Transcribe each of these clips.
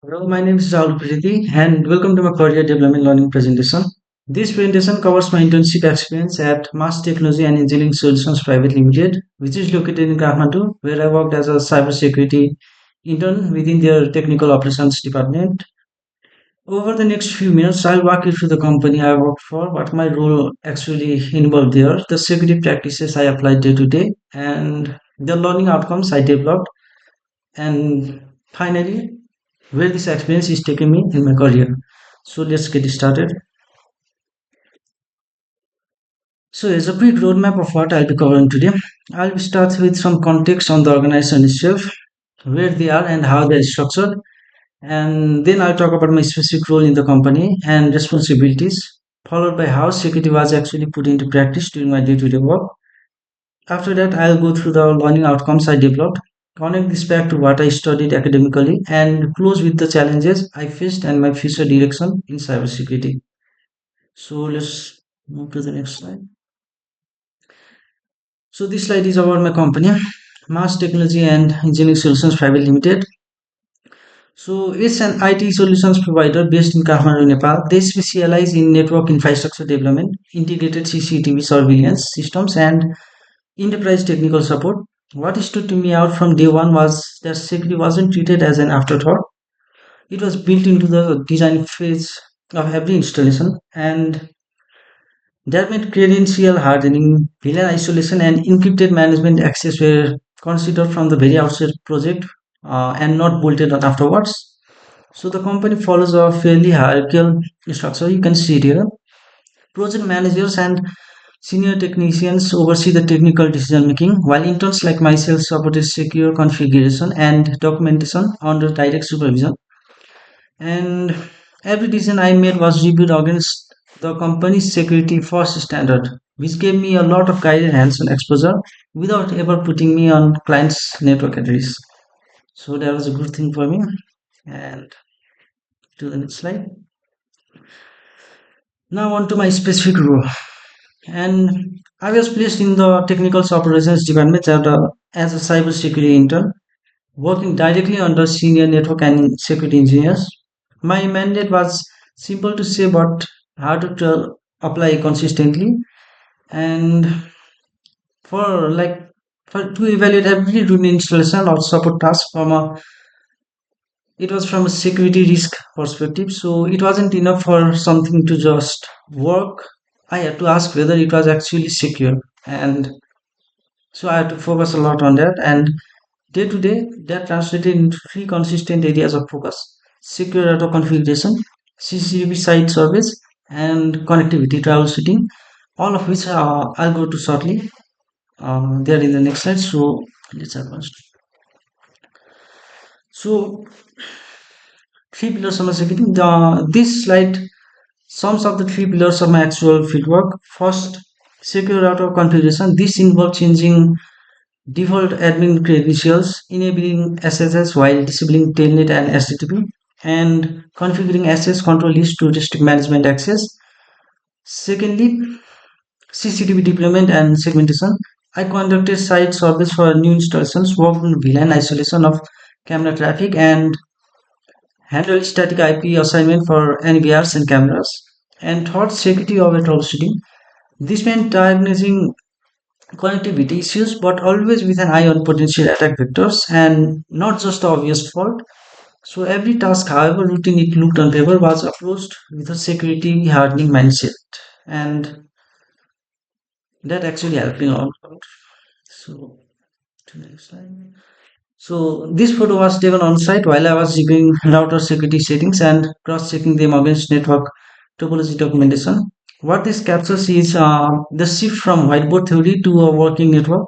Hello, my name is Rahul Priti and welcome to my career development learning presentation. This presentation covers my internship experience at Mass Technology and Engineering Solutions Private Limited, which is located in Kathmandu, where I worked as a cybersecurity intern within their technical operations department. Over the next few minutes, I'll walk you through the company I worked for, what my role actually involved there, the security practices I applied day to day, and the learning outcomes I developed, and finally, where this experience is taking me in my career. So let's get started. So as a quick roadmap of what I'll be covering today, I'll start with some context on the organization itself, where they are and how they're structured, and then I'll talk about my specific role in the company and responsibilities, followed by how security was actually put into practice during my day-to-day work. After that, I'll go through the learning outcomes I developed, connect this back to what I studied academically, and close with the challenges I faced and my future direction in cybersecurity. So let's move to the next slide. So this slide is about my company, Mass Technology and Engineering Solutions Private Limited. So it's an IT solutions provider based in Kathmandu, Nepal. They specialize in network infrastructure development, integrated CCTV surveillance systems, and enterprise technical support. What stood to me out from day one was that security wasn't treated as an afterthought. It was built into the design phase of every installation, and that meant credential hardening, VLAN isolation, and encrypted management access were considered from the very outset project and not bolted on afterwards. So the company follows a fairly hierarchical structure. You can see it here. Project managers and senior technicians oversee the technical decision making, while interns like myself supported secure configuration and documentation under direct supervision. And every decision I made was reviewed against the company's security first standard, which gave me a lot of guided hands-on exposure without ever putting me on client's network at risk. So that was a good thing for me. And to the next slide. Now on to my specific role. And I was placed in the technical operations department as a cybersecurity intern, working directly under senior network and security engineers. My mandate was simple to say but hard to apply consistently. And for like to evaluate every routine installation or support task it was from a security risk perspective. So it wasn't enough for something to just work. I had to ask whether it was actually secure, and so I had to focus a lot on that. And day to day, that translated into three consistent areas of focus: secure auto configuration, CCTV site service, and connectivity troubleshooting, all of which I'll go to shortly. There in the next slide. So let's advance. So three pillars of my security. This slide sums up the three pillars of my actual fieldwork. First, secure auto configuration. This involves changing default admin credentials, enabling SSH while disabling Telnet and HTTP, and configuring access control list to restrict management access. Secondly, CCTV deployment and segmentation. I conducted site surveys for new installations, worked on VLAN isolation of camera traffic, and handled static IP assignment for NVRs and cameras. And third, security over troubleshooting. This meant diagnosing connectivity issues, but always with an eye on potential attack vectors and not just the obvious fault. So every task, however routine it looked on paper, was approached with a security hardening mindset, and that actually helped me a lot. So to the next slide. So this photo was taken on site while I was reviewing router security settings and cross-checking them against network topology documentation. What this captures is the shift from whiteboard theory to a working network.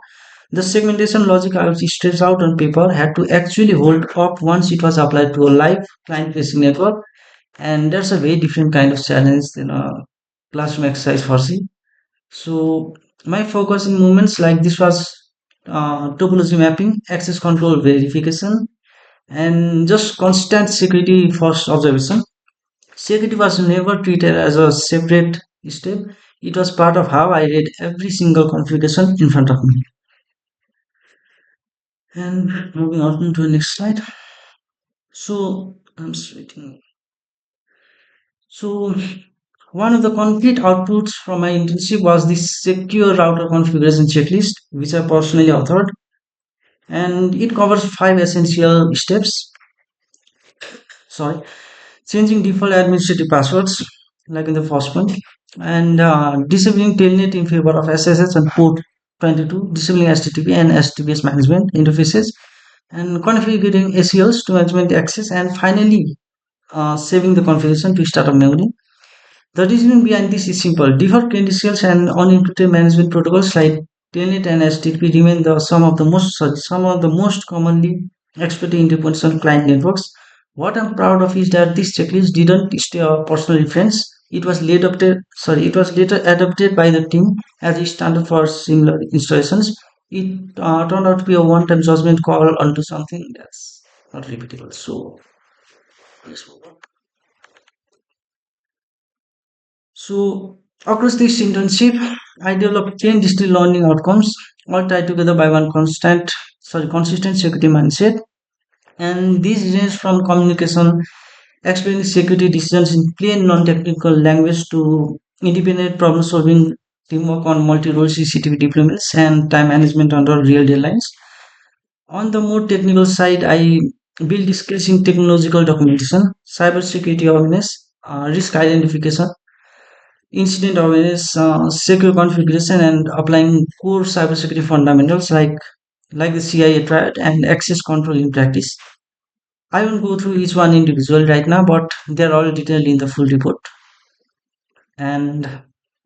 The segmentation logic I was stretched out on paper had to actually hold up once it was applied to a live client-facing network, and that's a very different kind of challenge than a classroom exercise for C. So my focus in moments like this was topology mapping, access control verification, and just constant security first observation. Security was never treated as a separate step. It was part of how I read every single configuration in front of me. And moving on to the next slide. So I'm sweating. So one of the concrete outputs from my internship was this secure router configuration checklist, which I personally authored, and it covers five essential steps. Sorry, changing default administrative passwords, like in the first one, and disabling telnet in favor of SSH and port 22, disabling HTTP and HTTPS management interfaces, and configuring ACLs to management access, and finally saving the configuration to startup memory. The reasoning behind this is simple. Default credentials and unencrypted management protocols like Telnet and HTTP remain some of the most commonly exploited endpoints on client networks. What I'm proud of is that this checklist didn't stay a personal reference. It was later adopted by the team as a standard for similar installations. It turned out to be a one-time judgment call onto something that's not repeatable. So, let's move on. So across this internship, I developed 10 digital learning outcomes, all tied together by one consistent security mindset. And these range from communication, explaining security decisions in plain non-technical language to independent problem-solving teamwork on multi-role CCTV deployments and time management under real deadlines. On the more technical side, I build skills in technological documentation, cybersecurity awareness, risk identification, incident awareness, secure configuration, and applying core cybersecurity fundamentals like the CIA triad and access control in practice. I won't go through each one individually right now, but they're all detailed in the full report. And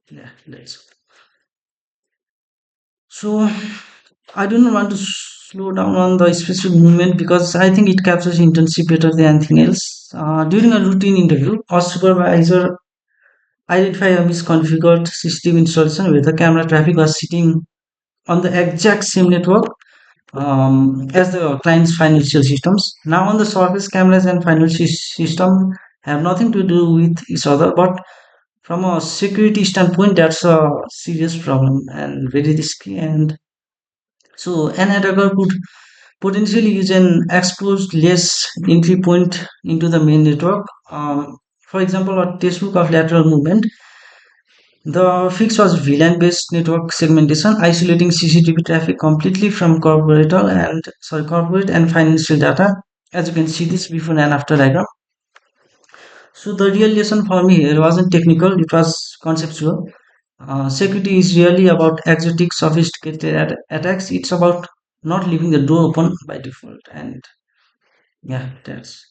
yeah, let's. So I don't want to slow down on the specific movement because I think it captures internship better than anything else. During a routine interview, a supervisor identified a misconfigured system installation where the camera traffic was sitting on the exact same network as the client's financial systems. Now, on the surface, cameras and financial system have nothing to do with each other, but from a security standpoint, that's a serious problem and very risky. And so, an attacker could potentially use an exposed less entry point into the main network. For example, a textbook of lateral movement. The fix was VLAN-based network segmentation, isolating CCTV traffic completely from corporate and financial data. As you can see this before and after diagram. So the real lesson for me here wasn't technical; it was conceptual. Security is really about exotic, sophisticated attacks. It's about not leaving the door open by default. And yeah, that's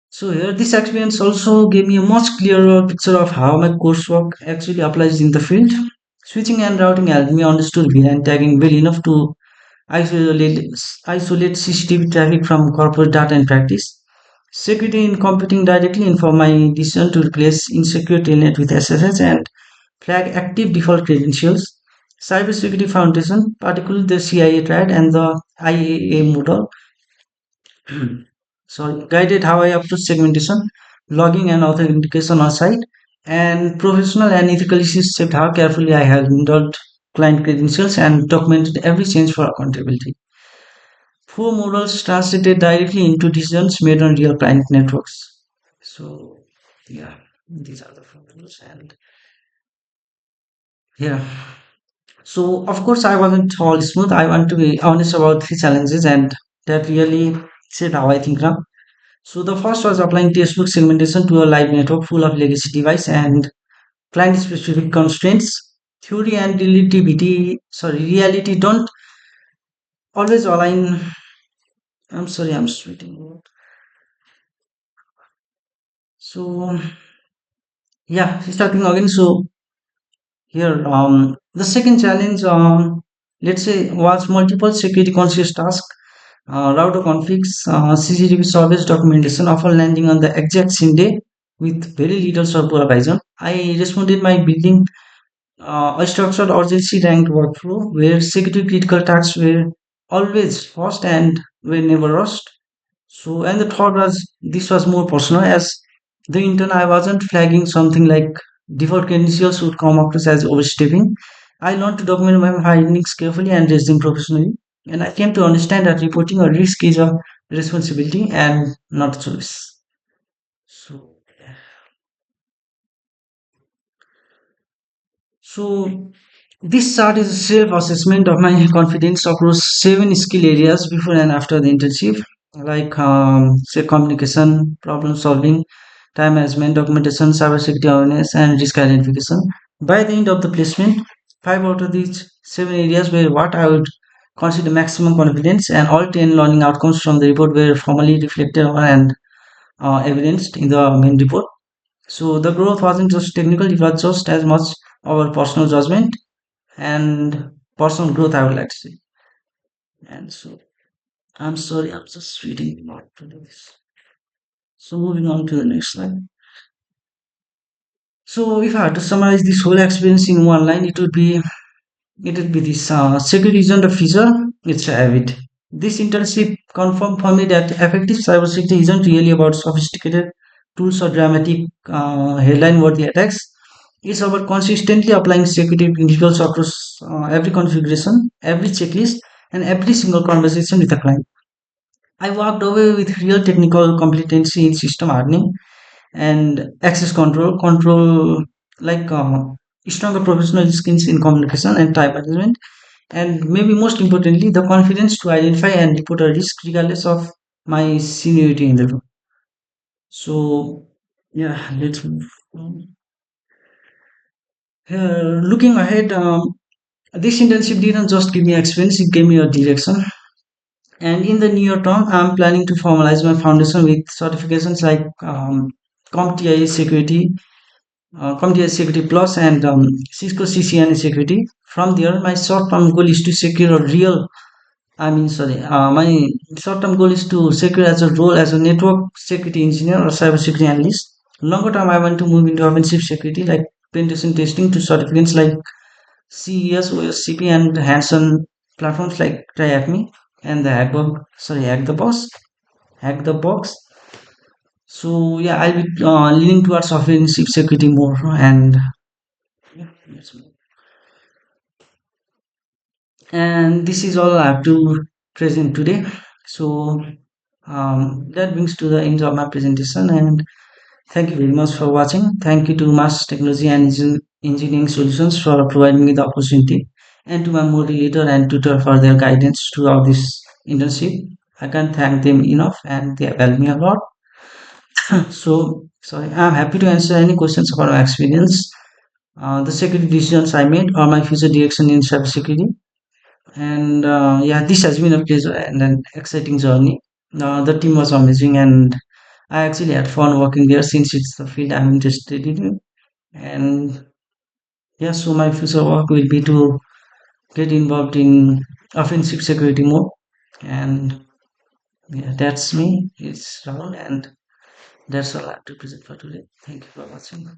so here. This experience also gave me a much clearer picture of how my coursework actually applies in the field. Switching and routing helped me understood VLAN tagging well enough to isolate, isolate CCTV traffic from corporate data in practice. Security in computing directly informed my decision to replace insecure telnet with SSH and flag active default credentials. Cybersecurity Foundation, particularly the CIA triad and the IAA model, guided how I approach segmentation, logging, and authentication on site. And professional and ethical issues shaped how carefully I handled client credentials and documented every change for accountability. Four models translated directly into decisions made on real client networks. So, yeah, these are the four models. And yeah, so of course, I wasn't all smooth. I want to be honest about the challenges, and that really shaped how I think now. So the first was applying textbook segmentation to a live network full of legacy device and client-specific constraints. Theory and reality don't always align. I'm sorry, I'm sweating. So yeah, starting again. So here, the second challenge, let's say, was multiple security conscious tasks, router configs, CCTV service documentation, often landing on the exact same day with very little supervision. I responded by building a structured urgency ranked workflow where security critical tasks were always first and were never rushed. So, and the third was this was more personal as the intern I wasn't flagging something like default credentials would come across as overstepping. I learned to document my findings carefully and raise them professionally. And I came to understand that reporting a risk is a responsibility and not choice. So, so this chart is a self-assessment of my confidence across 7 skill areas before and after the internship, like say communication, problem solving, time management, documentation, cybersecurity awareness, and risk identification. By the end of the placement, 5 out of these 7 areas were what I would consider maximum confidence, and all 10 learning outcomes from the report were formally reflected on and evidenced in the main report. So the growth wasn't just technical; it was just as much our personal judgment and personal growth, I would like to say. And so I'm sorry, I'm just reading a lot to do this. So moving on to the next slide. So if I had to summarize this whole experience in one line, it would be this: security isn't a feature, it's a habit. This internship confirmed for me that effective cybersecurity isn't really about sophisticated tools or dramatic headline-worthy attacks. It's about consistently applying security principles across every configuration, every checklist, and every single conversation with a client. I walked away with real technical competency in system hardening and access control like stronger professional skills in communication and time management, and maybe most importantly, the confidence to identify and report a risk regardless of my seniority in the room. So, yeah, let's move on. Looking ahead, this internship didn't just give me experience, it gave me a direction. And in the near term, I'm planning to formalize my foundation with certifications like CompTIA Security, CompTIA Security Plus, and Cisco CCNA Security. From there, my short-term goal is to secure a real my short-term goal is to secure as a role as a network security engineer or cybersecurity analyst. Longer term, I want to move into offensive security like penetration testing to certificates like CES, OSCP, and hands-on platforms like TryAcme and the Hack the Box. So yeah, I'll be leaning towards offensive security more, and yeah, and this is all I have to present today. So that brings to the end of my presentation, and thank you very much for watching. Thank you to Mass Technology and Engineering Solutions for providing me the opportunity, and to my moderator and tutor for their guidance throughout this internship. I can't thank them enough, and they have helped me a lot. So, sorry, I'm happy to answer any questions about my experience, the security decisions I made, or my future direction in cybersecurity. And yeah, this has been a pleasure and an exciting journey. The team was amazing, and I actually had fun working there since it's the field I'm interested in. And yeah, so my future work will be to get involved in offensive security more. And yeah, that's me. It's Rahul, and that's all I have to present for today. Thank you for watching.